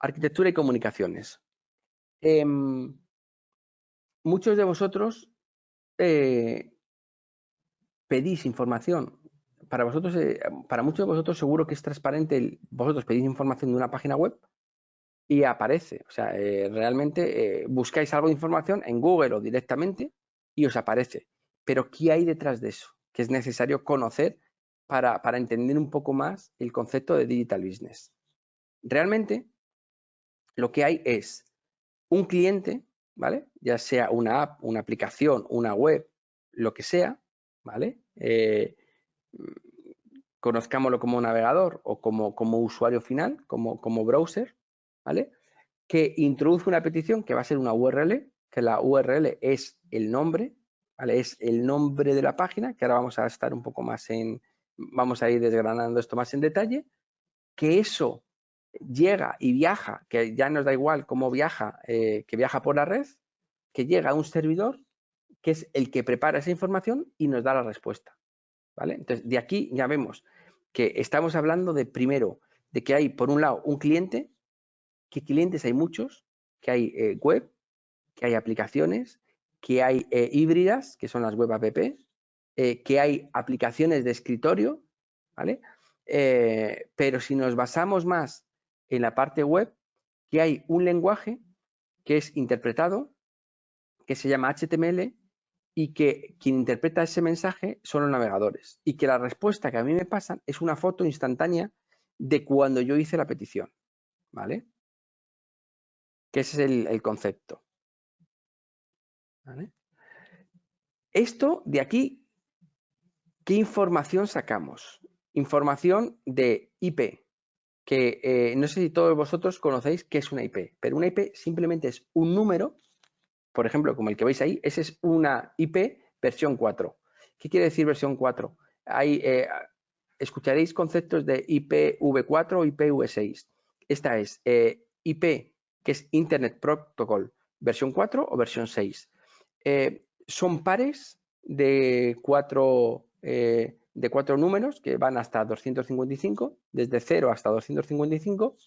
Arquitectura y comunicaciones. Muchos de vosotros pedís información. Para muchos de vosotros seguro que es transparente. Vosotros pedís información de una página web y aparece. O sea, realmente buscáis algo de información en Google o directamente y os aparece. Pero ¿qué hay detrás de eso? Que es necesario conocer para entender un poco más el concepto de digital business. Realmente lo que hay es un cliente, ¿vale? Ya sea una app, una aplicación, una web, lo que sea, ¿vale? Conozcámoslo como navegador o como usuario final, como browser, ¿vale? Que introduce una petición que va a ser una URL, que la URL es el nombre, ¿vale? Es el nombre de la página, que ahora vamos a estar un poco más vamos a ir desgranando esto más en detalle, que eso llega y viaja, que ya nos da igual cómo viaja, que viaja por la red, que llega a un servidor que es el que prepara esa información y nos da la respuesta, ¿vale? Entonces, de aquí ya vemos que estamos hablando de, primero, de que hay, por un lado, un cliente, que clientes hay muchos, que hay web, que hay aplicaciones, que hay híbridas, que son las web app, que hay aplicaciones de escritorio, ¿vale? Pero si nos basamos más en la parte web, que hay un lenguaje que es interpretado, que se llama HTML, y que quien interpreta ese mensaje son los navegadores. Y que la respuesta que a mí me pasan es una foto instantánea de cuando yo hice la petición, ¿vale? Que ese es el concepto, ¿vale? Esto de aquí, ¿qué información sacamos? Información de IP, que no sé si todos vosotros conocéis qué es una IP, pero una IP simplemente es un número, por ejemplo, como el que veis ahí, esa es una IP versión 4. ¿Qué quiere decir versión 4? Escucharéis conceptos de IPv4 o IPv6. Esta es IP, que es Internet Protocol, versión 4 o versión 6. Son pares de cuatro números que van hasta 255, desde 0 hasta 255,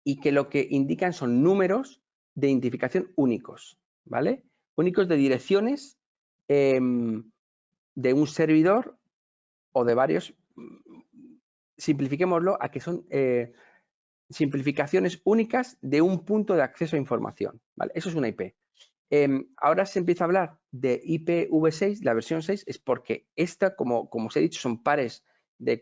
y que lo que indican son números de identificación únicos, ¿vale? Únicos de direcciones de un servidor o de varios. Simplifiquémoslo a que son simplificaciones únicas de un punto de acceso a información, ¿vale? Eso es una IP. Ahora se empieza a hablar de IPv6, la versión 6, es porque esta, como os he dicho, son pares de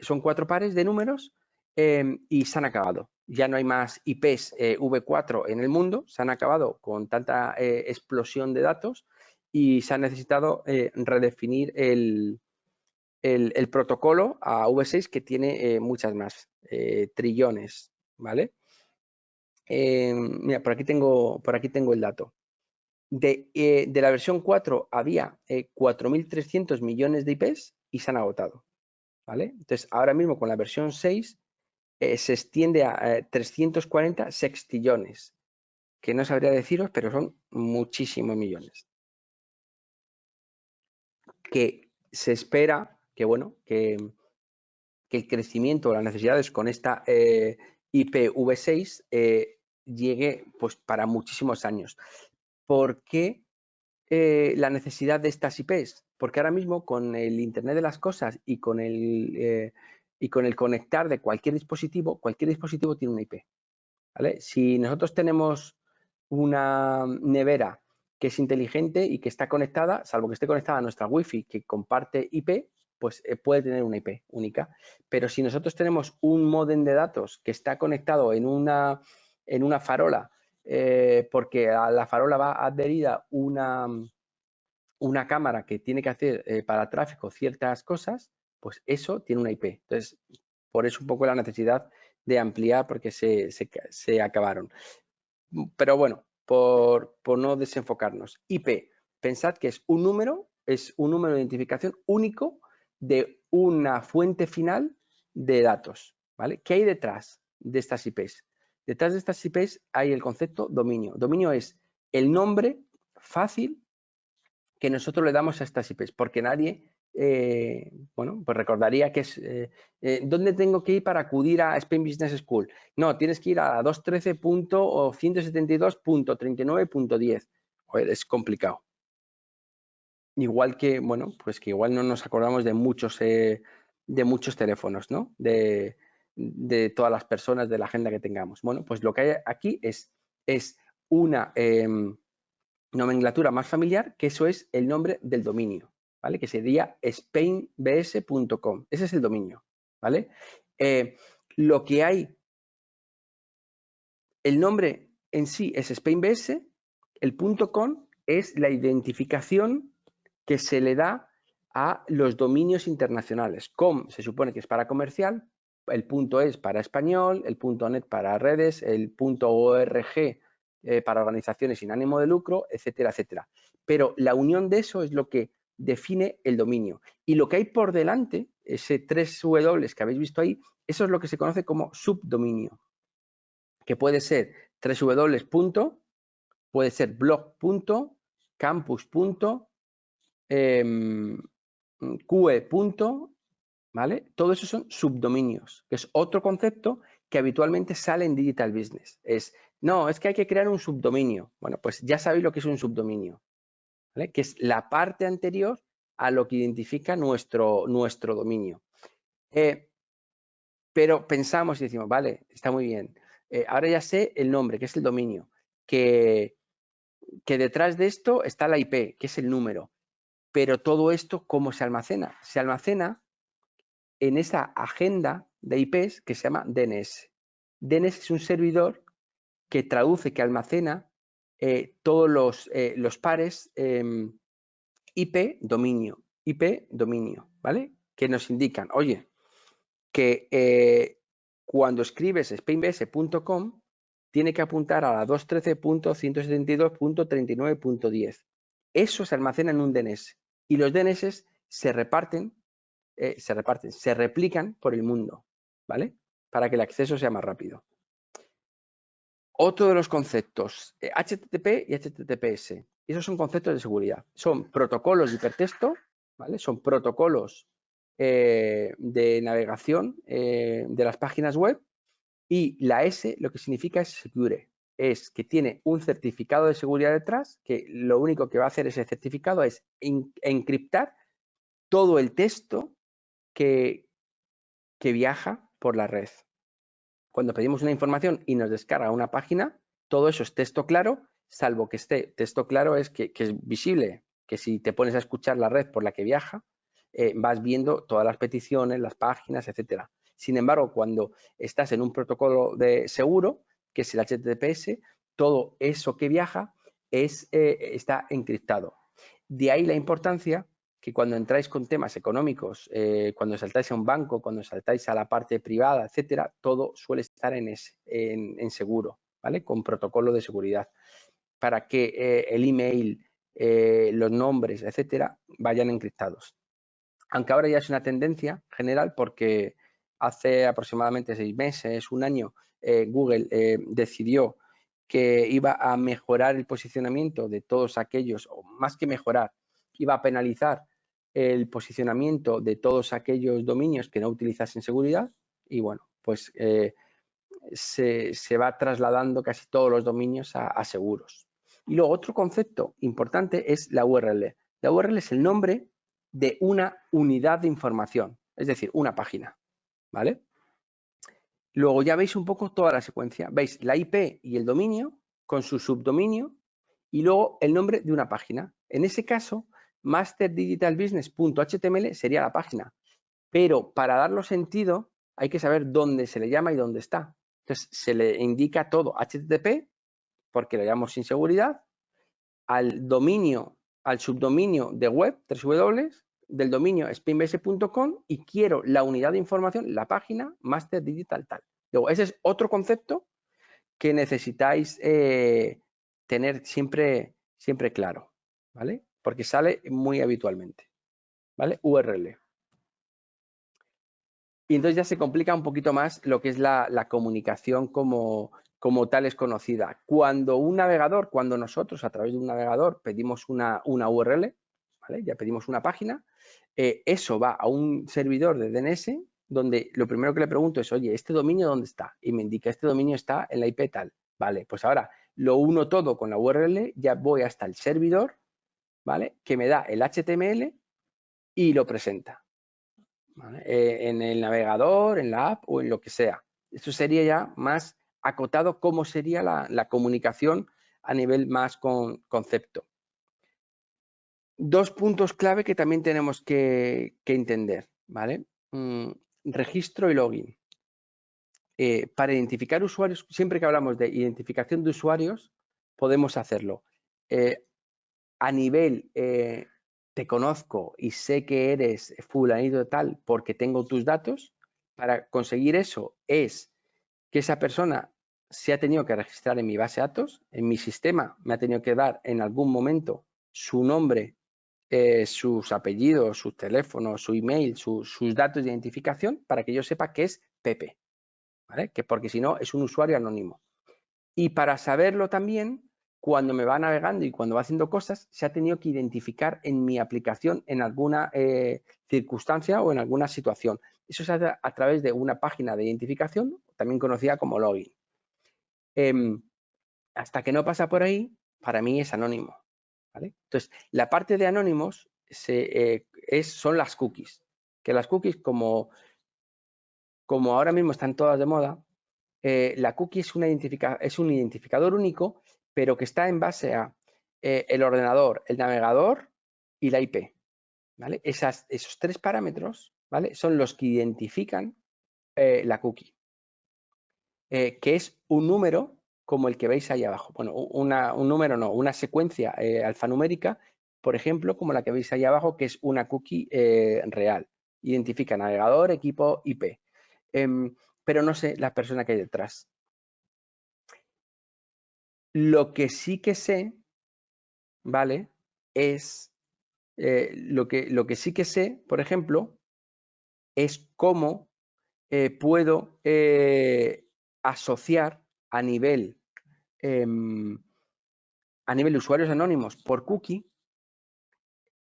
son cuatro pares de números y se han acabado. Ya no hay más IPs V4 en el mundo, se han acabado con tanta explosión de datos y se ha necesitado redefinir el protocolo a V6, que tiene muchas más, trillones, ¿vale? Mira, por aquí tengo el dato. De la versión 4 había 4.300 millones de IPs y se han agotado, ¿vale? Entonces, ahora mismo con la versión 6 se extiende a 340 sextillones, que no sabría deciros, pero son muchísimos millones. Que se espera que, bueno, que el crecimiento, las necesidades con esta IPv6 llegue pues para muchísimos años. ¿Por qué la necesidad de estas IPs? Porque ahora mismo con el Internet de las cosas y con el conectar de cualquier dispositivo tiene una IP, ¿vale? Si nosotros tenemos una nevera que es inteligente y que está conectada, salvo que esté conectada a nuestra Wi-Fi que comparte IP, pues puede tener una IP única. Pero si nosotros tenemos un módem de datos que está conectado en una farola, porque a la farola va adherida una cámara que tiene que hacer para tráfico ciertas cosas, pues eso tiene una IP. Entonces, por eso un poco la necesidad de ampliar, porque se acabaron. Pero bueno, por no desenfocarnos. IP, pensad que es un número de identificación único de una fuente final de datos, ¿vale? ¿Qué hay detrás de estas IPs? Detrás de estas IPs hay el concepto dominio. Dominio es el nombre fácil que nosotros le damos a estas IPs, porque nadie bueno, pues recordaría que es ¿dónde tengo que ir para acudir a Spain Business School? No, tienes que ir a 213.172.39.10. Joder, es complicado. Igual que, bueno, pues que igual no nos acordamos de muchos teléfonos, ¿no? De todas las personas, de la agenda que tengamos. Bueno, pues lo que hay aquí es una nomenclatura más familiar, que eso es el nombre del dominio, ¿vale? Que sería spainbs.com. Ese es el dominio, ¿vale? Lo que hay, el nombre en sí es spainbs, el .com es la identificación que se le da a los dominios internacionales. .com se supone que es para comercial, el .es para español, el .net para redes, el .org para organizaciones sin ánimo de lucro, etcétera, etcétera. Pero la unión de eso es lo que define el dominio. Y lo que hay por delante, ese 3W que habéis visto ahí, eso es lo que se conoce como subdominio, que puede ser 3W. Puede ser blog. Campus. QE. ¿Vale? Todo eso son subdominios, que es otro concepto que habitualmente sale en Digital Business. No, es que hay que crear un subdominio. Bueno, pues ya sabéis lo que es un subdominio, ¿vale? Que es la parte anterior a lo que identifica nuestro dominio. Pero pensamos y decimos, vale, está muy bien. Ahora ya sé el nombre, que es el dominio, que detrás de esto está la IP, que es el número. Pero todo esto, ¿cómo se almacena? Se almacena en esa agenda de IPs que se llama DNS. DNS es un servidor que traduce, que almacena todos los pares IP dominio, ¿vale? Que nos indican, oye, que cuando escribes spainbs.com tiene que apuntar a la 213.172.39.10. Eso se almacena en un DNS y los DNS se replican por el mundo, ¿vale? Para que el acceso sea más rápido. Otro de los conceptos, HTTP y HTTPS. Esos son conceptos de seguridad. Son protocolos de hipertexto, ¿vale? Son protocolos de navegación de las páginas web, y la S lo que significa es secure. Es que tiene un certificado de seguridad detrás, que lo único que va a hacer ese certificado es encriptar todo el texto que viaja por la red. Cuando pedimos una información y nos descarga una página, todo eso es texto claro, salvo que esté texto claro es que es visible, que si te pones a escuchar la red por la que viaja, vas viendo todas las peticiones, las páginas, etcétera. Sin embargo, cuando estás en un protocolo de seguro, que es el HTTPS, todo eso que viaja está encriptado. De ahí la importancia que cuando entráis con temas económicos, cuando saltáis a un banco, cuando saltáis a la parte privada, etcétera, todo suele estar en seguro, ¿vale? Con protocolo de seguridad, para que el email, los nombres, etcétera, vayan encriptados. Aunque ahora ya es una tendencia general, porque hace aproximadamente 6 meses, un año, Google decidió que iba a mejorar el posicionamiento de todos aquellos, o más que mejorar, iba a penalizar el posicionamiento de todos aquellos dominios que no utilizasen seguridad, y bueno, pues se va trasladando casi todos los dominios a seguros. Y luego otro concepto importante es la URL. La URL es el nombre de una unidad de información, es decir, una página, ¿vale? Luego ya veis un poco toda la secuencia. Veis la IP y el dominio con su subdominio y luego el nombre de una página. En ese caso, masterdigitalbusiness.html sería la página, pero para darlo sentido hay que saber dónde se le llama y dónde está. Entonces se le indica todo HTTP, porque lo llamamos sin seguridad, al dominio, al subdominio de web, 3W, del dominio spainbs.com, y quiero la unidad de información, la página Master Digital tal. Luego, ese es otro concepto que necesitáis tener siempre claro, ¿vale? Porque sale muy habitualmente, ¿vale? URL. Y entonces ya se complica un poquito más lo que es la comunicación como tal es conocida. Cuando nosotros a través de un navegador pedimos una URL, ¿vale? Ya pedimos una página, eso va a un servidor de DNS donde lo primero que le pregunto es, oye, ¿este dominio dónde está? Y me indica, este dominio está en la IP tal. Vale, pues ahora lo uno todo con la URL, ya voy hasta el servidor, ¿vale? Que me da el HTML y lo presenta, ¿vale? En el navegador, en la app o en lo que sea. Esto sería ya más acotado cómo sería la comunicación a nivel más con concepto. Dos puntos clave que también tenemos que entender, ¿vale? Registro y login. Para identificar usuarios, siempre que hablamos de identificación de usuarios, podemos hacerlo. A nivel, te conozco y sé que eres fulanito tal porque tengo tus datos. Para conseguir eso es que esa persona se ha tenido que registrar en mi base de datos, en mi sistema, me ha tenido que dar en algún momento su nombre, sus apellidos, sus teléfonos, su email, sus datos de identificación para que yo sepa que es Pepe, ¿vale? Que porque si no es un usuario anónimo. Y para saberlo también, cuando me va navegando y cuando va haciendo cosas, se ha tenido que identificar en mi aplicación en alguna circunstancia o en alguna situación. Eso se hace a través de una página de identificación, también conocida como login. Hasta que no pasa por ahí, para mí es anónimo, ¿vale? Entonces, la parte de anónimos son las cookies, que las cookies, como ahora mismo están todas de moda, la cookie es un identificador único, pero que está en base a el ordenador, el navegador y la IP, ¿vale? Esos tres parámetros, ¿vale? Son los que identifican la cookie, que es un número como el que veis ahí abajo. Bueno, un número no, una secuencia alfanumérica, por ejemplo, como la que veis ahí abajo, que es una cookie real. Identifica navegador, equipo, IP. Pero no sé la persona que hay detrás. Lo que sí que sé, ¿vale? Es lo que sí que sé, por ejemplo, es cómo puedo asociar a nivel de usuarios anónimos por cookie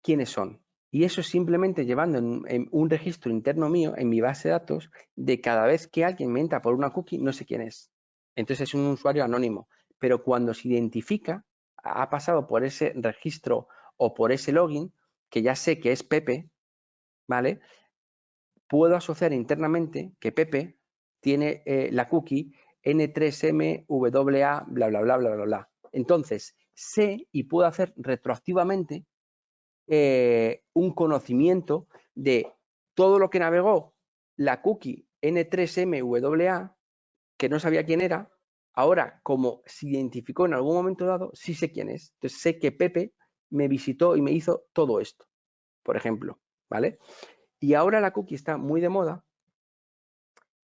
quiénes son. Y eso simplemente llevando en un registro interno mío, en mi base de datos, de cada vez que alguien me entra por una cookie, no sé quién es. Entonces es un usuario anónimo. Pero cuando se identifica, ha pasado por ese registro o por ese login, que ya sé que es Pepe, ¿vale? Puedo asociar internamente que Pepe tiene la cookie N3MWA, bla, bla, bla, bla, bla, bla. Entonces, sé y puedo hacer retroactivamente un conocimiento de todo lo que navegó la cookie N3MWA, que no sabía quién era. Ahora, como se identificó en algún momento dado, sí sé quién es. Entonces sé que Pepe me visitó y me hizo todo esto, por ejemplo, ¿vale? Y ahora la cookie está muy de moda.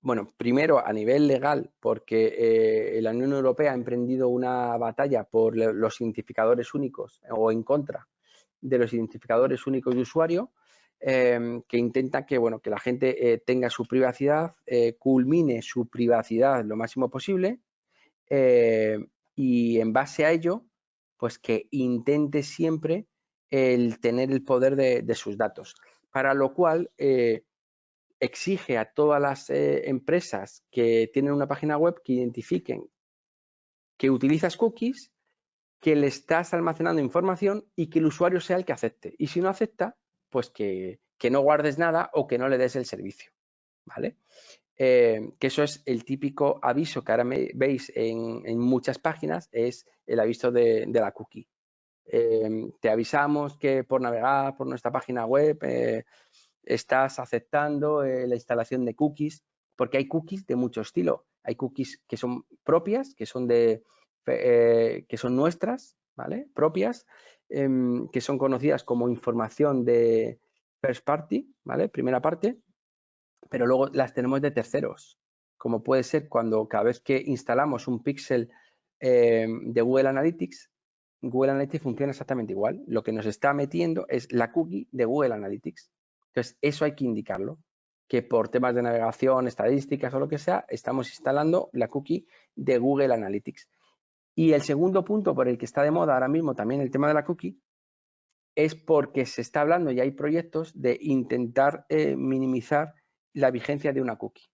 Bueno, primero a nivel legal, porque la Unión Europea ha emprendido una batalla por los identificadores únicos o en contra de los identificadores únicos de usuario, que intenta que, bueno, que la gente tenga su privacidad, culmine su privacidad lo máximo posible y en base a ello, pues que intente siempre el tener el poder de sus datos. Para lo cual exige a todas las empresas que tienen una página web que identifiquen que utilizas cookies, que le estás almacenando información y que el usuario sea el que acepte. Y si no acepta, pues que no guardes nada o que no le des el servicio, ¿vale? Que eso es el típico aviso que ahora veis en muchas páginas, es el aviso de la cookie. Te avisamos que por navegar por nuestra página web estás aceptando la instalación de cookies, porque hay cookies de mucho estilo. Hay cookies que son propias, que son que son nuestras, ¿vale? Propias, que son conocidas como información de first party, ¿vale? Primera parte, pero luego las tenemos de terceros, como puede ser cuando cada vez que instalamos un píxel de Google Analytics funciona exactamente igual. Lo que nos está metiendo es la cookie de Google Analytics. Entonces, eso hay que indicarlo, que por temas de navegación, estadísticas o lo que sea, estamos instalando la cookie de Google Analytics. Y el segundo punto por el que está de moda ahora mismo también el tema de la cookie es porque se está hablando y hay proyectos de intentar minimizar la vigencia de una cookie.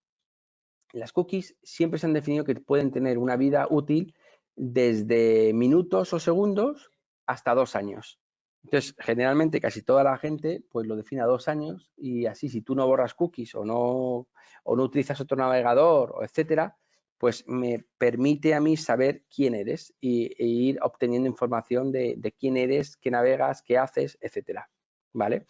Las cookies siempre se han definido que pueden tener una vida útil desde minutos o segundos hasta 2 años. Entonces, generalmente casi toda la gente pues lo define a 2 años y así si tú no borras cookies o no utilizas otro navegador, o etcétera, pues me permite a mí saber quién eres e ir obteniendo información de quién eres, qué navegas, qué haces, etcétera. ¿Vale?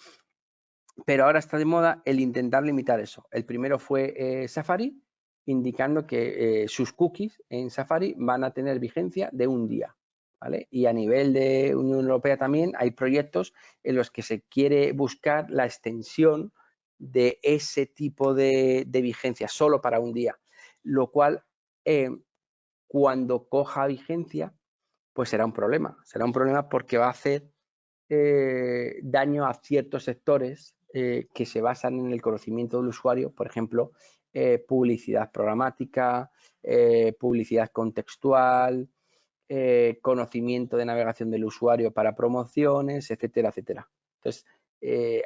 Pero ahora está de moda el intentar limitar eso. El primero fue Safari, indicando que sus cookies en Safari van a tener vigencia de un día. ¿Vale? Y a nivel de Unión Europea también hay proyectos en los que se quiere buscar la extensión de ese tipo de vigencia solo para un día, lo cual cuando coja vigencia pues será un problema. Será un problema porque va a hacer daño a ciertos sectores que se basan en el conocimiento del usuario, por ejemplo, publicidad programática, publicidad contextual, conocimiento de navegación del usuario para promociones, etcétera, etcétera. Entonces,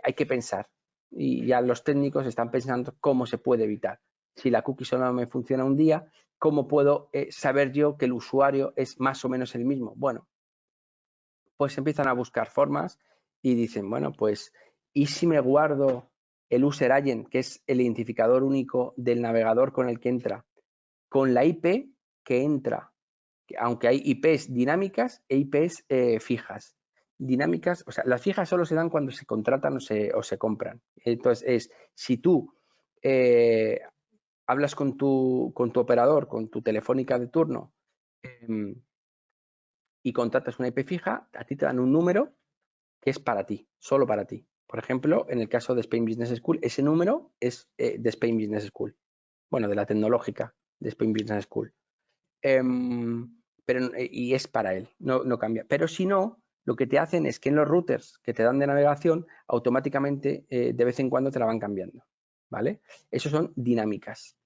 hay que pensar y ya los técnicos están pensando cómo se puede evitar. Si la cookie solo me funciona un día, ¿cómo puedo saber yo que el usuario es más o menos el mismo? Bueno, pues empiezan a buscar formas y dicen, bueno, pues, ¿y si me guardo el user agent, que es el identificador único del navegador con el que entra, con la IP que entra? Aunque hay IPs dinámicas e IPs fijas. Dinámicas, o sea, las fijas solo se dan cuando se contratan o se compran. Entonces, si tú hablas con tu operador, con tu telefónica de turno, y contratas una IP fija, a ti te dan un número que es para ti, solo para ti. Por ejemplo, en el caso de Spain Business School, ese número es de Spain Business School. Bueno, de la tecnológica de Spain Business School. Y es para él, no cambia. Pero si no, lo que te hacen es que en los routers que te dan de navegación, automáticamente de vez en cuando te la van cambiando. ¿Vale? Eso son dinámicas.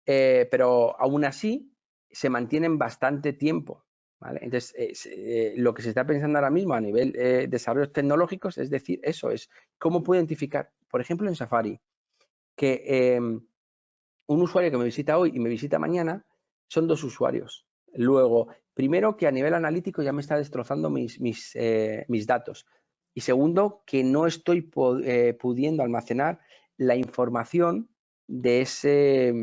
Pero aún así se mantienen bastante tiempo. ¿Vale? Entonces, lo que se está pensando ahora mismo a nivel desarrollos tecnológicos es decir, eso es, ¿cómo puedo identificar, por ejemplo, en Safari, que un usuario que me visita hoy y me visita mañana son 2 usuarios? Luego, primero, que a nivel analítico ya me está destrozando mis datos. Y segundo, que no estoy pudiendo almacenar la información de ese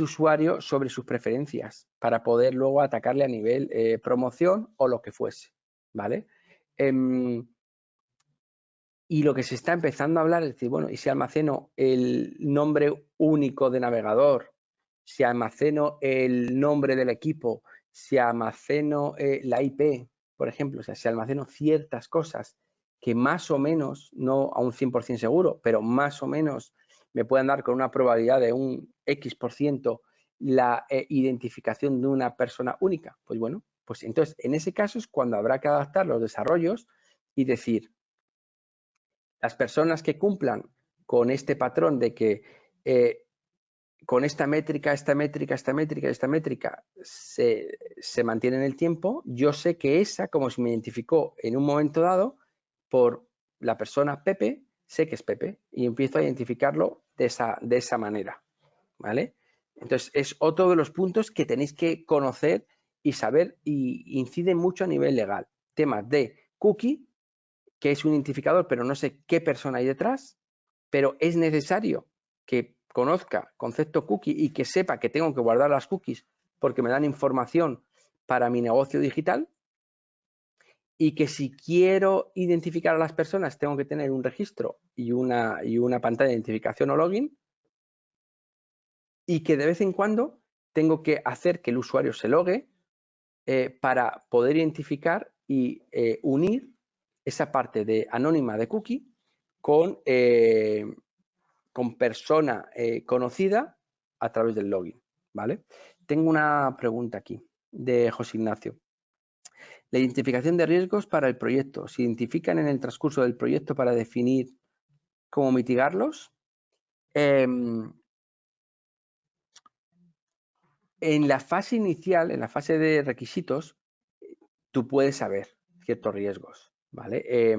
usuario sobre sus preferencias para poder luego atacarle a nivel promoción o lo que fuese, ¿vale? Y lo que se está empezando a hablar es decir, bueno, ¿y si almaceno el nombre único de navegador? Si almaceno el nombre del equipo, si almaceno la IP, por ejemplo, o sea, si almaceno ciertas cosas que más o menos, no a un 100% seguro, pero más o menos me pueden dar con una probabilidad de un X% la identificación de una persona única. Pues bueno, pues entonces en ese caso es cuando habrá que adaptar los desarrollos y decir, las personas que cumplan con este patrón de que con esta métrica, esta métrica, esta métrica, esta métrica se mantiene en el tiempo, yo sé que esa, como se me identificó en un momento dado por la persona Pepe, sé que es Pepe y empiezo a identificarlo de esa manera, ¿vale? Entonces, es otro de los puntos que tenéis que conocer y saber y incide mucho a nivel legal. Temas de cookie, que es un identificador, pero no sé qué persona hay detrás, pero es necesario que conozca concepto cookie y que sepa que tengo que guardar las cookies porque me dan información para mi negocio digital, y que si quiero identificar a las personas tengo que tener un registro y una pantalla de identificación o login, y que de vez en cuando tengo que hacer que el usuario se logue para poder identificar y unir esa parte de anónima de cookie con persona conocida a través del login, ¿vale? Tengo una pregunta aquí de José Ignacio. La identificación de riesgos para el proyecto. ¿Se identifican en el transcurso del proyecto para definir cómo mitigarlos? En la fase inicial, en la fase de requisitos, tú puedes saber ciertos riesgos, ¿vale?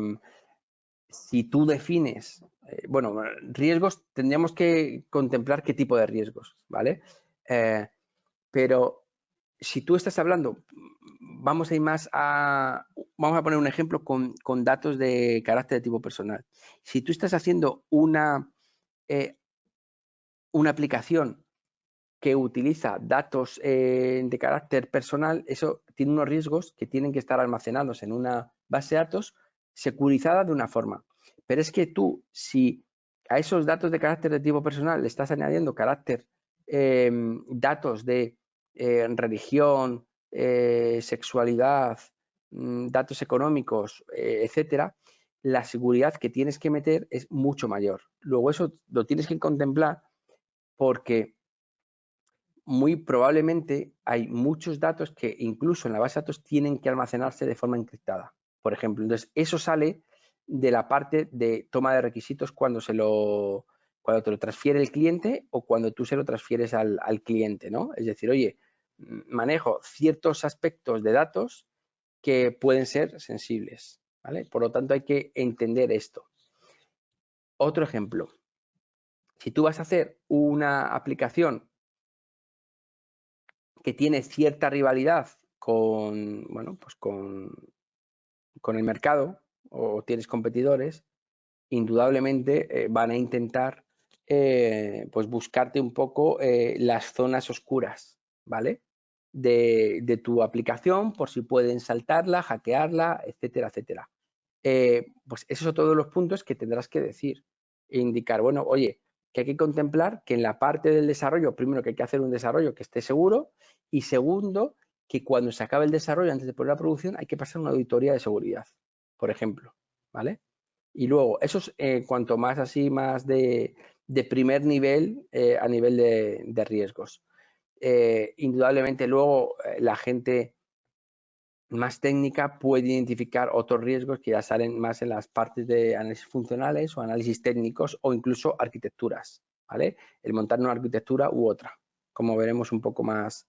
Si tú defines, bueno, riesgos, tendríamos que contemplar qué tipo de riesgos, ¿vale? Pero si tú estás hablando, vamos a ir más a, vamos a poner un ejemplo con datos de carácter de tipo personal. Si tú estás haciendo una aplicación que utiliza datos de carácter personal, eso tiene unos riesgos que tienen que estar almacenados en una base de datos securizada de una forma. Pero es que tú, si a esos datos de carácter de tipo personal le estás añadiendo datos de religión, sexualidad, datos económicos, etcétera, la seguridad que tienes que meter es mucho mayor. Luego eso lo tienes que contemplar porque muy probablemente hay muchos datos que incluso en la base de datos tienen que almacenarse de forma encriptada, por ejemplo. Entonces, eso sale de la parte de toma de requisitos cuando te lo transfiere el cliente o cuando tú se lo transfieres al cliente, ¿no? Es decir, oye, manejo ciertos aspectos de datos que pueden ser sensibles, ¿vale? Por lo tanto, hay que entender esto. Otro ejemplo, si tú vas a hacer una aplicación que tiene cierta rivalidad con, bueno, pues con el mercado o tienes competidores, indudablemente van a intentar pues buscarte un poco las zonas oscuras, ¿vale? De tu aplicación por si pueden saltarla, hackearla, etcétera, etcétera. Pues esos son todos los puntos que tendrás que decir e indicar, bueno, oye, que hay que contemplar que en la parte del desarrollo, primero que hay que hacer un desarrollo que esté seguro y segundo, que cuando se acabe el desarrollo, antes de poner la producción, hay que pasar una auditoría de seguridad, por ejemplo, ¿vale? Y luego, eso es cuanto más así, más de primer nivel a nivel de riesgos. Indudablemente luego la gente más técnica puede identificar otros riesgos que ya salen más en las partes de análisis funcionales o análisis técnicos o incluso arquitecturas, ¿vale? El montar una arquitectura u otra, como veremos un poco más